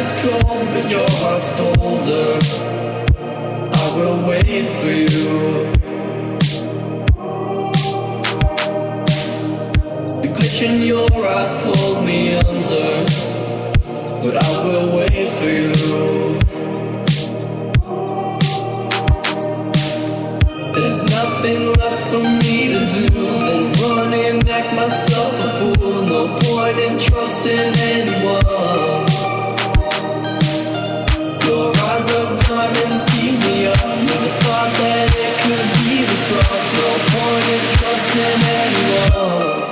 is cold, but your heart's colder. I will wait for you. The glitch in your eyes pulled me under, but I will wait for you. There's nothing left for me to do than run and act myself a fool. No point in trusting anyone. Your eyes of diamonds keep me up with the thought that it could be this rough. No point in trusting anyone.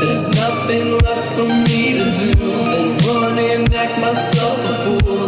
There's nothing left for me to do than run and act myself a fool.